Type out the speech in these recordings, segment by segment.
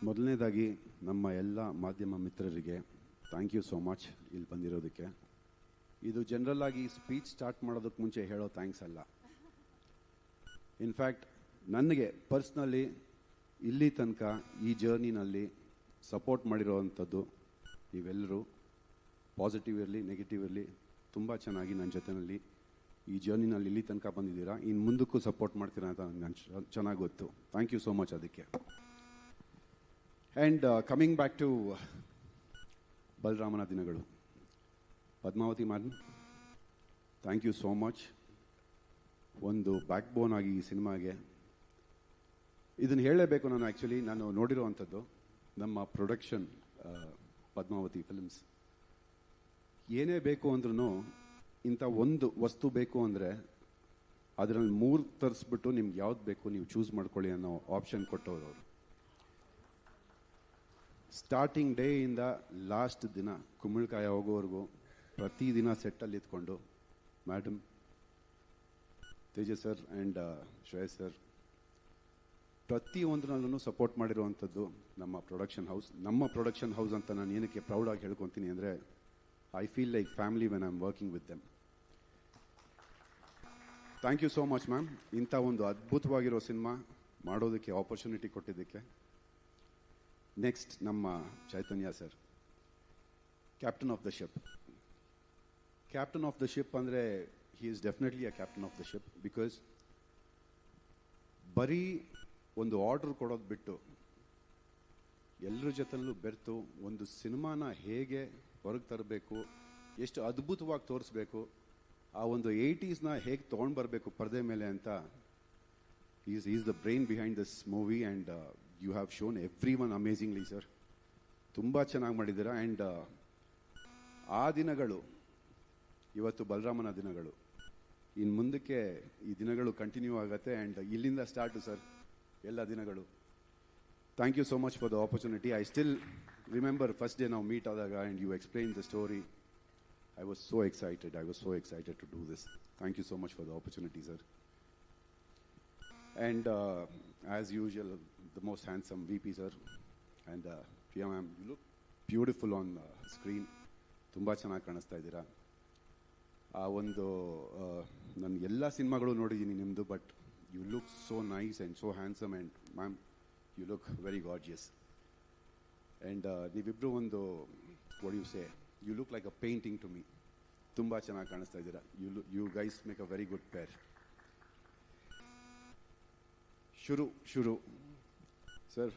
ಮೊದಲನೇದಾಗಿ ನಮ್ಮ ಎಲ್ಲ ಮಾಧ್ಯಮ ಮಿತ್ರರಿಗೆ ಥ್ಯಾಂಕ್ ಯು ಸೋ ಮಚ್ ಇಲ್ಲಿ ಬಂದಿರೋದಕ್ಕೆ. ಇದು ಜನರಲ್ ಆಗಿ ಸ್ಪೀಚ್ ಸ್ಟಾರ್ಟ್ ಮಾಡೋದಕ್ಕೆ ಮುಂಚೆ ಹೇಳೋ ಥ್ಯಾಂಕ್ಸ್ ಅಲ್ಲ. ಇನ್ಫ್ಯಾಕ್ಟ್ ನನಗೆ ಪರ್ಸ್ನಲಿ ಇಲ್ಲಿ ತನಕ ಈ ಜರ್ನಿನಲ್ಲಿ ಸಪೋರ್ಟ್ ಮಾಡಿರೋವಂಥದ್ದು ನೀವೆಲ್ಲರೂ, ಪಾಸಿಟಿವ್ ಇರಲಿ ನೆಗೆಟಿವ್ ಇರಲಿ, ತುಂಬ ಚೆನ್ನಾಗಿ ನನ್ನ ಜೊತೆಯಲ್ಲಿ ಈ ಜರ್ನಿನಲ್ಲಿ ಇಲ್ಲಿ ತನಕ ಬಂದಿದ್ದೀರಾ. ಇನ್ನು ಮುಂದಕ್ಕೂ ಸಪೋರ್ಟ್ ಮಾಡ್ತೀರಾ ಅಂತ ನನಗೆ ಚೆನ್ನಾಗಿ ಗೊತ್ತು. ಥ್ಯಾಂಕ್ ಯು ಸೋ ಮಚ್ ಅದಕ್ಕೆ. ಆ್ಯಂಡ್ ಕಮಿಂಗ್ ಬ್ಯಾಕ್ ಟು ಬಲರಾಮನ ದಿನಗಳು, Padmavati ma'am, thank you so much. ಒಂದು ಬ್ಯಾಕ್ ಬೋನ್ ಆಗಿ ಈ ಸಿನಿಮಾಗೆ ಇದನ್ನು ಹೇಳಲೇಬೇಕು. ನಾನು ನೋಡಿರೋವಂಥದ್ದು ನಮ್ಮ ಪ್ರೊಡಕ್ಷನ್ ಪದ್ಮಾವತಿ ಫಿಲ್ಮ್ಸ್. ಏನೇ ಬೇಕು ಅಂದ್ರೂ ಇಂಥ ಒಂದು ವಸ್ತು ಬೇಕು ಅಂದರೆ ಅದರಲ್ಲಿ 3 ತರಿಸ್ಬಿಟ್ಟು ನಿಮ್ಗೆ ಯಾವ್ದು ಬೇಕು ನೀವು ಚೂಸ್ ಮಾಡ್ಕೊಳ್ಳಿ ಅನ್ನೋ ಆಪ್ಷನ್ ಕೊಟ್ಟವರು ಅವರು. ಸ್ಟಾರ್ಟಿಂಗ್ ಡೇ ಇಂದ ಲಾಸ್ಟ್ ದಿನ ಕುಂಬಳಕಾಯಿ ಹೋಗೋವರೆಗೂ ಪ್ರತಿದಿನ ಸೆಟ್ಟಲ್ಲಿ ಇದ್ಕೊಂಡು madam, Tejas sir and Shreyas sir ಪ್ರತಿಯೊಂದರಲ್ಲೂ ಸಪೋರ್ಟ್ ಮಾಡಿರುವಂಥದ್ದು ನಮ್ಮ ಪ್ರೊಡಕ್ಷನ್ ಹೌಸ್ ಅಂತ ನಾನು ಏನಕ್ಕೆ ಪ್ರೌಡಾಗಿ ಹೇಳ್ಕೊತೀನಿ ಅಂದರೆ, I feel like family when I am working with them. Thank you so much ma'am, ಇಂಥ ಒಂದು ಅದ್ಭುತವಾಗಿರೋ ಸಿನಿಮಾ ಮಾಡೋದಕ್ಕೆ ಆಪರ್ಚುನಿಟಿ ಕೊಟ್ಟಿದ್ದಕ್ಕೆ. ನೆಕ್ಸ್ಟ್ ನಮ್ಮ Chaitanya sir, captain of the ship. Captain of the ship ಅಂದರೆ he is definitely a captain of the ship. Because ಬರೀ ಒಂದು order ಕೊಡೋದು ಬಿಟ್ಟು ಎಲ್ಲರ ಜೊತೆಲೂ ಬೆರೆತು ಒಂದು ಸಿನಿಮಾನ ಹೇಗೆ ಹೊರಗೆ ತರಬೇಕು, ಎಷ್ಟು ಅದ್ಭುತವಾಗಿ ತೋರಿಸ್ಬೇಕು, ಆ ಒಂದು 80s ಹೇಗೆ ತೊಗೊಂಡು ಬರಬೇಕು ಪರದೆ ಮೇಲೆ ಅಂತ, is the brain behind this movie. And you have shown everyone amazingly sir. ತುಂಬ ಚೆನ್ನಾಗಿ ಮಾಡಿದ್ದೀರಾ. ಆ್ಯಂಡ್ ಆ ದಿನಗಳು ಇವತ್ತು ಬಲರಾಮನ ದಿನಗಳು. ಇನ್ನು ಮುಂದಕ್ಕೆ ಈ ದಿನಗಳು ಕಂಟಿನ್ಯೂ ಆಗುತ್ತೆ. ಆ್ಯಂಡ್ ಇಲ್ಲಿಂದ ಸ್ಟಾರ್ಟು ಸರ್ ಎಲ್ಲ ದಿನಗಳು. Thank you so much for the opportunity. I still remember first day ನಾವು ಮೀಟ್ ಆದಾಗ and you explain the story. I was so excited to do this. Thank you so much for the opportunity, sir. And as usual, the most handsome VP, sir. And Priya ma'am, you look beautiful on screen. ತುಂಬ ಚೆನ್ನಾಗಿ ಕಾಣಿಸ್ತಾ ಇದ್ದೀರಾ. ಆ ಒಂದು ನಾನು ಎಲ್ಲ ಸಿನಿಮಾಗಳು ನೋಡಿದ್ದೀನಿ ನಿಮ್ಮದು, but you look so nice and so handsome. And ma'am, you look very gorgeous. And ನೀವಿಬ್ಬರು ಒಂದು what you say, you look like a painting to me. ತುಂಬ ಚೆನ್ನಾಗಿ ಕಾಣಿಸ್ತಾ ಇದ್ದೀರಾ. You guys make a very good pair. ಶುರು sir,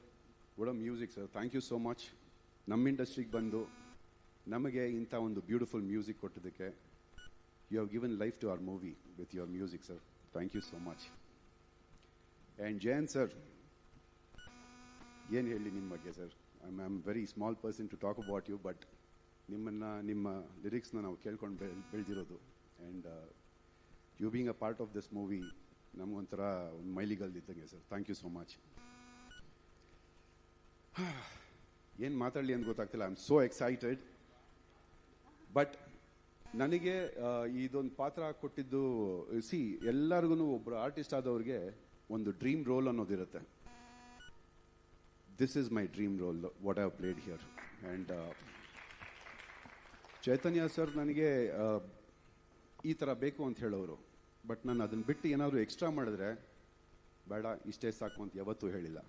what a music sir. Thank you so much. ನಮ್ಮ ಇಂಡಸ್ಟ್ರಿಗೆ ಬಂದು ನಮಗೆ ಇಂಥ ಒಂದು ಬ್ಯೂಟಿಫುಲ್ ಮ್ಯೂಸಿಕ್ ಕೊಟ್ಟಿದ್ದಕ್ಕೆ. You have given life to our movie with your music sir. Thank you so much. And Jayant sir, ಏನು ಹೇಳಿ ನಿಮ್ಮ ಬಗ್ಗೆ sir. I am very small person to talk about you, but ನಿಮ್ಮ ಲಿರಿಕ್ಸ್ನ ನಾವು ಕೇಳ್ಕೊಂಡು ಬೆಳೆದಿರೋದು. And you being a part of this movie ನಮಗೊಂಥರ ಒಂದು ಮೈಲಿಗಲ್ದಿದ್ದಂಗೆ sir. Thank you so much. ಏನು ಮಾತಾಡಲಿ ಅಂತ ಗೊತ್ತಾಗ್ತಿಲ್ಲ. I am so excited. But ನನಗೆ ಇದೊಂದು ಪಾತ್ರ ಕೊಟ್ಟಿದ್ದು, ಸಿ, ಎಲ್ಲರಿಗೂ ಒಬ್ಬರು ಆರ್ಟಿಸ್ಟ್ ಆದವ್ರಿಗೆ ಒಂದು ಡ್ರೀಮ್ ರೋಲ್ ಅನ್ನೋದಿರುತ್ತೆ. This is my dream role, what I have played here. And Chaitanya sir ನನಗೆ ಈ ಥರ ಬೇಕು ಅಂತ ಹೇಳೋರು. ಬಟ್ ನಾನು ಅದನ್ನು ಬಿಟ್ಟು ಏನಾದರೂ ಎಕ್ಸ್ಟ್ರಾ ಮಾಡಿದ್ರೆ ಬೇಡ, ಇಷ್ಟೇ ಸಾಕು ಅಂತ ಯಾವತ್ತೂ ಹೇಳಿಲ್ಲ.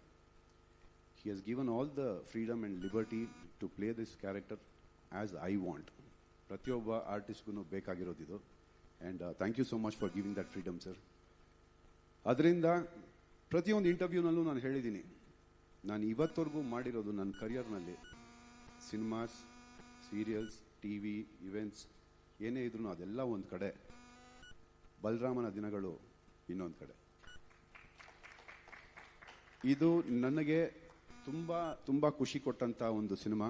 He has given all the freedom and liberty to play this character as I want. ಪ್ರತಿಯೊಬ್ಬ ಆರ್ಟಿಸ್ಟ್ಗೂ ಬೇಕಾಗಿರೋದಿದು. And thank you so much for giving that freedom sir. ಅದರಿಂದ ಪ್ರತಿಯೊಂದು ಇಂಟರ್ವ್ಯೂನಲ್ಲೂ ನಾನು ಹೇಳಿದ್ದೀನಿ, ನಾನು ಇವತ್ತವರೆಗೂ ಮಾಡಿರೋದು ನನ್ನ ಕರಿಯರ್ನಲ್ಲಿ ಸಿನಿಮಾಸ್, ಸೀರಿಯಲ್ಸ್, TV, ಇವೆಂಟ್ಸ್ ಏನೇ ಇದ್ರೂ ಅದೆಲ್ಲ ಒಂದು ಕಡೆ, ಬಲರಾಮನ ದಿನಗಳು ಇನ್ನೊಂದು ಕಡೆ. ಇದು ನನಗೆ ತುಂಬ ತುಂಬ ಖುಷಿ ಕೊಟ್ಟಂಥ ಒಂದು ಸಿನಿಮಾ.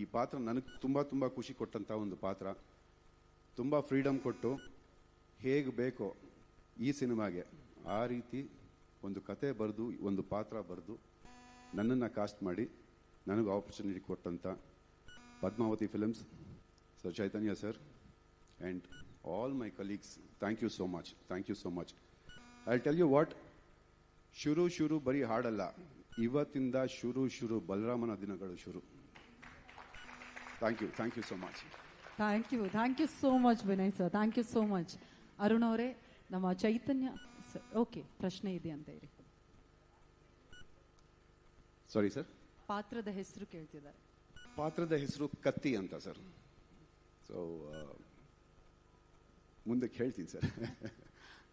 ಈ ಪಾತ್ರ ನನಗೆ ತುಂಬ ಖುಷಿ ಕೊಟ್ಟಂಥ ಒಂದು ಪಾತ್ರ. ತುಂಬ ಫ್ರೀಡಮ್ ಕೊಟ್ಟು ಹೇಗೆ ಬೇಕೋ ಈ ಸಿನಿಮಾಗೆ ಆ ರೀತಿ ಒಂದು ಕತೆ ಬರೆದು, ಒಂದು ಪಾತ್ರ ಬರೆದು ನನ್ನನ್ನು ಕಾಸ್ಟ್ ಮಾಡಿ ನನಗೆ ಆಪರ್ಚುನಿಟಿ ಕೊಟ್ಟಂಥ Padmavati films, Sir Chaitanya sir, and all my colleagues, thank you so much. Thank you so much. I'll tell you what, ಶುರು ಬರೀ ಹಾಡಲ್ಲ. ಇವತ್ತಿಂದ ಶುರು ಬಲರಾಮನ ದಿನಗಳು ಶುರು. Thank you so much. Thank you so much Vinay sir, thank you so much. Arun ಅವರೇ, ನಮ್ಮ Chaitanya sir, okay, ಪ್ರಶ್ನೆ ಇದೆ ಅಂತ ಹೇಳಿ. ಸಾರಿ ಸರ್, ಪಾತ್ರದ ಹೆಸರು ಕೇಳ್ತಿದ್ದಾರೆ. ಪಾತ್ರದ ಹೆಸರು ಕತ್ತಿ ಅಂತ ಸರ್. ಸೊ ಮುಂದೆ ಹೇಳ್ತೀನಿ sir.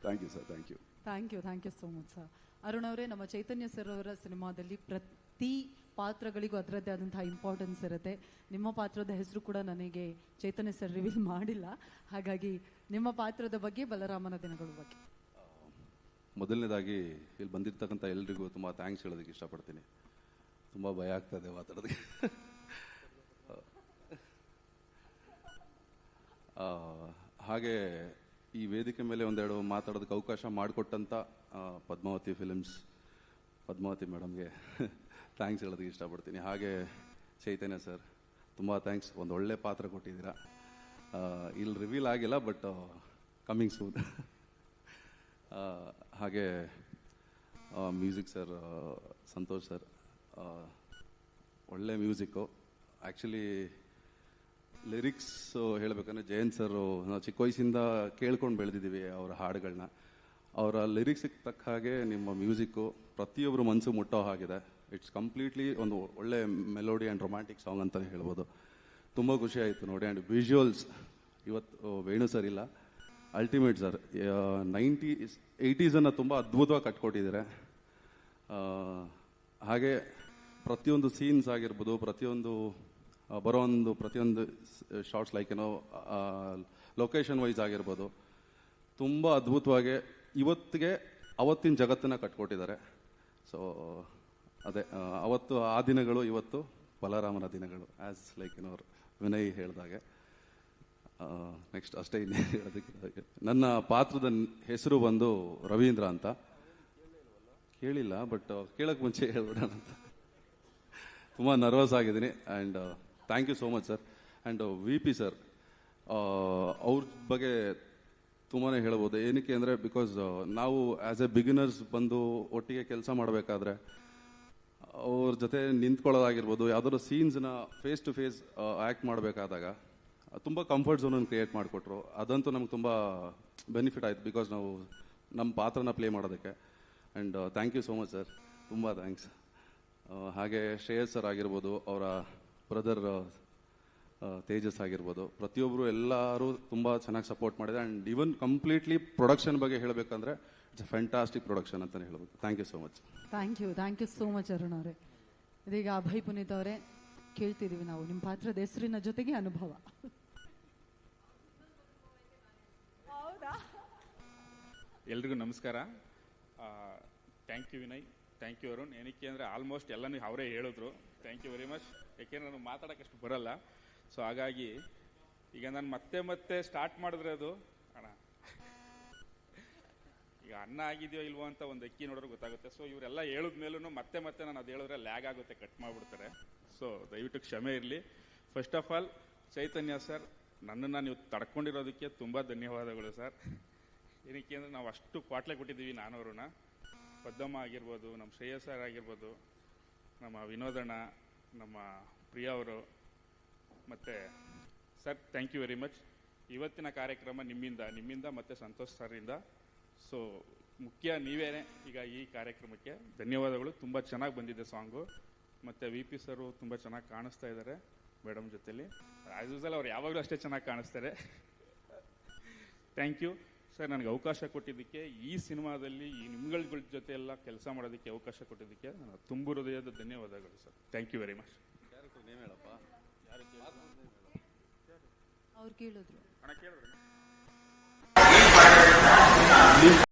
Thank you sir, thank you so much sir. Arun ಅವರೇ, ನಮ್ಮ ಚೈತನ್ಯ ಸರ್ ಅವರ ಸಿನಿಮಾದಲ್ಲಿ ಪ್ರತಿ ಪಾತ್ರಗಳಿಗೂ ಅದರದ್ದೇ ಆದಂತಹ ಇಂಪಾರ್ಟೆನ್ಸ್ ಇರುತ್ತೆ. ನಿಮ್ಮ ಪಾತ್ರದ ಹೆಸರು ಕೂಡ ನನಗೆ ಚೈತನ್ಯ ಸರ್ ರಿವೀಲ್ ಮಾಡಿಲ್ಲ, ಹಾಗಾಗಿ ನಿಮ್ಮ ಪಾತ್ರದ ಬಗ್ಗೆ, ಬಲರಾಮನ ದಿನಗಳ ಬಗ್ಗೆ. ಮೊದಲನೇದಾಗಿ ಇಲ್ಲಿ ಬಂದಿರ್ತಕ್ಕಂಥ ಎಲ್ರಿಗೂ ತುಂಬ ಥ್ಯಾಂಕ್ಸ್ ಹೇಳೋದಕ್ಕೆ ಇಷ್ಟಪಡ್ತೀನಿ. ತುಂಬ ಭಯ ಆಗ್ತದೆ ಮಾತಾಡೋದಕ್ಕೆ. ಹಾಗೆ ಈ ವೇದಿಕೆ ಮೇಲೆ ಒಂದೆರಡು ಮಾತಾಡೋದಕ್ಕೆ ಅವಕಾಶ ಮಾಡಿಕೊಟ್ಟಂಥ ಪದ್ಮಾವತಿ ಫಿಲಿಮ್ಸ್, ಪದ್ಮಾವತಿ ಮೇಡಮ್ಗೆ ಥ್ಯಾಂಕ್ಸ್ ಹೇಳೋದಕ್ಕೆ ಇಷ್ಟಪಡ್ತೀನಿ. ಹಾಗೆ ಚೈತನ್ಯ ಸರ್, ತುಂಬ ಥ್ಯಾಂಕ್ಸ್, ಒಂದು ಒಳ್ಳೆ ಪಾತ್ರ ಕೊಟ್ಟಿದ್ದೀರಾ. ಇಲ್ಲಿ ರಿವೀಲ್ ಆಗಿಲ್ಲ, ಬಟ್ ಕಮ್ಮಿಂಗ್ ಸೂನ್. ಹಾಗೆ ಮ್ಯೂಸಿಕ್ ಸರ್, ಸಂತೋಷ್ ಸರ್, ಒಳ್ಳೆ ಮ್ಯೂಸಿಕ್ಕು. ಆ್ಯಕ್ಚುಲಿ ಲಿರಿಕ್ಸ್ ಹೇಳಬೇಕಂದ್ರೆ ಜಯಂತ್ ಸರ್, ನಾವು ಚಿಕ್ಕ ವಯಸ್ಸಿಂದ ಕೇಳ್ಕೊಂಡು ಬೆಳೆದಿದ್ದೀವಿ ಅವರ ಹಾಡುಗಳನ್ನ. ಅವರ ಲಿರಿಕ್ಸಿಗೆ ತಕ್ಕ ಹಾಗೆ ನಿಮ್ಮ ಮ್ಯೂಸಿಕ್ಕು ಪ್ರತಿಯೊಬ್ಬರು ಮನಸ್ಸು ಮುಟ್ಟೋ ಹಾಗಿದೆ. ಇಟ್ಸ್ ಕಂಪ್ಲೀಟ್ಲಿ ಒಂದು ಒಳ್ಳೆ ಮೆಲೋಡಿ ಆ್ಯಂಡ್ ರೊಮ್ಯಾಂಟಿಕ್ ಸಾಂಗ್ ಅಂತಲೇ ಹೇಳ್ಬೋದು. ತುಂಬ ಖುಷಿ ಆಯಿತು ನೋಡಿ. ಆ್ಯಂಡ್ ವಿಜುವಲ್ಸ್ ಇವತ್ತು ವೇಣು ಸರ್ ಇಲ್ಲ, ಅಲ್ಟಿಮೇಟ್ ಸರ್. 80s ತುಂಬ ಅದ್ಭುತವಾಗಿ ಕಟ್ಕೊಟ್ಟಿದ್ದಾರೆ. ಹಾಗೆ ಪ್ರತಿಯೊಂದು ಸೀನ್ಸ್ ಆಗಿರ್ಬೋದು, ಪ್ರತಿಯೊಂದು ಶಾರ್ಟ್ಸ್ ಲೈಕ್ ಏನೋ ಲೊಕೇಶನ್ ವೈಸ್ ಆಗಿರ್ಬೋದು, ತುಂಬ ಅದ್ಭುತವಾಗಿ ಇವತ್ತಿಗೆ ಅವತ್ತಿನ ಜಗತ್ತನ್ನು ಕಟ್ಕೊಟ್ಟಿದ್ದಾರೆ. ಸೊ ಅದೇ ಅವತ್ತು ಆ ದಿನಗಳು, ಇವತ್ತು ಬಲರಾಮನ ದಿನಗಳು, ಆ್ಯಸ್ ಲೈಕ್ ಏನೋ ವಿನಯ್ ಹೇಳಿದಾಗೆ. ನೆಕ್ಸ್ಟ್ ಅಷ್ಟೇ ಇನ್ನೇ ಹೇಳೋದಕ್ಕೆ. ನನ್ನ ಪಾತ್ರದ ಹೆಸರು ಬಂದು ರವೀಂದ್ರ ಅಂತ. ಕೇಳಿಲ್ಲ, ಬಟ್ ಕೇಳೋಕ್ಕೆ ಮುಂಚೆ ಹೇಳ್ಬಿಡೋಣ ಅಂತ. ತುಂಬ ನರ್ವಸ್ ಆಗಿದ್ದೀನಿ. And thank you so much sir. And VP sir, ಅವ್ರ ಬಗ್ಗೆ ತುಂಬಾ ಹೇಳ್ಬೋದು. ಏನಕ್ಕೆ ಅಂದರೆ, ಬಿಕಾಸ್ ನಾವು ಆ್ಯಸ್ ಎ ಬಿಗಿನರ್ಸ್ ಬಂದು ಒಟ್ಟಿಗೆ ಕೆಲಸ ಮಾಡಬೇಕಾದ್ರೆ ಅವ್ರ ಜೊತೆ ನಿಂತ್ಕೊಳ್ಳೋದಾಗಿರ್ಬೋದು, ಯಾವುದಾದ್ರು ಸೀನ್ಸ್ನ ಫೇಸ್ ಟು ಫೇಸ್ ಆ್ಯಕ್ಟ್ ಮಾಡಬೇಕಾದಾಗ ತುಂಬ ಕಂಫರ್ಟ್ ಝೋನನ್ನು ಕ್ರಿಯೇಟ್ ಮಾಡಿಕೊಟ್ರು. ಅದಂತೂ ನಮ್ಗೆ ತುಂಬ ಬೆನಿಫಿಟ್ ಆಯಿತು, ಬಿಕಾಸ್ ನಾವು ನಮ್ಮ ಪಾತ್ರನ ಪ್ಲೇ ಮಾಡೋದಕ್ಕೆ. And thank you so much sir, ತುಂಬ ಥ್ಯಾಂಕ್ಸ್. ಹಾಗೆ ಶ್ರೇಯಸ್ ಸರ್ ಆಗಿರ್ಬೋದು, ಅವರ ಬ್ರದರ್ ತೇಜಸ್ ಆಗಿರ್ಬೋದು, ಪ್ರತಿಯೊಬ್ಬರು ಎಲ್ಲರೂ ತುಂಬ ಚೆನ್ನಾಗಿ ಸಪೋರ್ಟ್ ಮಾಡಿದೆ. ಆ್ಯಂಡ್ ಈವನ್ ಕಂಪ್ಲೀಟ್ಲಿ ಪ್ರೊಡಕ್ಷನ್ ಬಗ್ಗೆ ಹೇಳಬೇಕಂದ್ರೆ ಇಟ್ಸ್ ಅ ಫ್ಯಾಂಟಾಸ್ಟಿಕ್ ಪ್ರೊಡಕ್ಷನ್ ಅಂತಲೇ ಹೇಳ್ಬೋದು. Thank you so much. Thank you so much Arun ಅವರೇ. ಇದೀಗ ಅಭಯ್ ಪುನೀತ್ ಅವರೇ, ಕೇಳ್ತಿದ್ದೀವಿ ನಾವು ನಿಮ್ಮ ಪಾತ್ರದ ಹೆಸರಿನ ಜೊತೆಗೆ ಅನುಭವ. ಎಲ್ರಿಗೂ ನಮಸ್ಕಾರ. Thank you Vinay, thank you Arun. ಏನಕ್ಕೆ ಅಂದರೆ ಆಲ್ಮೋಸ್ಟ್ ಎಲ್ಲನೂ ಅವರೇ ಹೇಳಿದ್ರು. Thank you very much. ಯಾಕೆಂದರೆ ನನಗೆ ಮಾತಾಡೋಕ್ಕಷ್ಟು ಬರಲ್ಲ. ಸೊ ಹಾಗಾಗಿ ಈಗ ನಾನು ಮತ್ತೆ ಸ್ಟಾರ್ಟ್ ಮಾಡಿದ್ರೆ ಅದು ಅಣ್ಣ ಈಗ ಅನ್ನ ಆಗಿದೆಯೋ ಇಲ್ವೋ ಅಂತ ಒಂದು ಅಕ್ಕಿ ನೋಡಿದ್ರೆ ಗೊತ್ತಾಗುತ್ತೆ. ಸೊ ಇವರೆಲ್ಲ ಹೇಳಿದ ಮೇಲೂ ಮತ್ತೆ ನಾನು ಅದು ಹೇಳಿದ್ರೆ ಲ್ಯಾಗ್ ಆಗುತ್ತೆ, ಕಟ್ ಮಾಡಿಬಿಡ್ತಾರೆ. ಸೊ ದಯವಿಟ್ಟು ಕ್ಷಮೆ ಇರಲಿ. First of all Chaitanya sir, ನನ್ನನ್ನು ನೀವು ತಡ್ಕೊಂಡಿರೋದಕ್ಕೆ ತುಂಬ ಧನ್ಯವಾದಗಳು ಸರ್. ಏನಕ್ಕೆ ಅಂದರೆ ನಾವು ಅಷ್ಟು ಕ್ವಾಟ್ಲೆ ಕೊಟ್ಟಿದ್ದೀವಿ ನಾನವ್ರನ್ನ. ಪದ್ದಮ್ಮ ಆಗಿರ್ಬೋದು, ನಮ್ಮ ಶ್ರೇಯಸ್ ಸರ್ ಆಗಿರ್ಬೋದು, ನಮ್ಮ ವಿನೋದಣ್ಣ, ನಮ್ಮ ಪ್ರಿಯಾ ಅವರು, ಮತ್ತು sir thank you very much. ಇವತ್ತಿನ ಕಾರ್ಯಕ್ರಮ ನಿಮ್ಮಿಂದ ಮತ್ತು ಸಂತೋಷ್ ಸರಿಂದ. ಸೊ ಮುಖ್ಯ ನೀವೇನೆ ಈಗ ಈ ಕಾರ್ಯಕ್ರಮಕ್ಕೆ ಧನ್ಯವಾದಗಳು. ತುಂಬ ಚೆನ್ನಾಗಿ ಬಂದಿದೆ ಸಾಂಗು. ಮತ್ತು VP ಸರು ತುಂಬ ಚೆನ್ನಾಗಿ ಕಾಣಿಸ್ತಾ ಇದ್ದಾರೆ ಮೇಡಮ್ ಜೊತೆಲಿ. ಆ್ಯಸ್ ಯೂಸಲ್ ಅವ್ರು ಯಾವಾಗಲೂ ಅಷ್ಟೇ ಚೆನ್ನಾಗಿ ಕಾಣಿಸ್ತಾರೆ. ಥ್ಯಾಂಕ್ ಯು ಸರ್, ನನಗೆ ಅವಕಾಶ ಕೊಟ್ಟಿದ್ದಕ್ಕೆ, ಈ ಸಿನಿಮಾದಲ್ಲಿ ಈ ನಿಮ್ಗಳ ಜೊತೆ ಎಲ್ಲ ಕೆಲಸ ಮಾಡೋದಕ್ಕೆ ಅವಕಾಶ ಕೊಟ್ಟಿದ್ದಕ್ಕೆ ತುಂಬ ಹೃದಯದ ಧನ್ಯವಾದಗಳು sir. Thank you very much. ಅವ್ರು ಕೇಳಿದ್ರು. ಅಣ್ಣ ಕೇಳಿದ್ರು.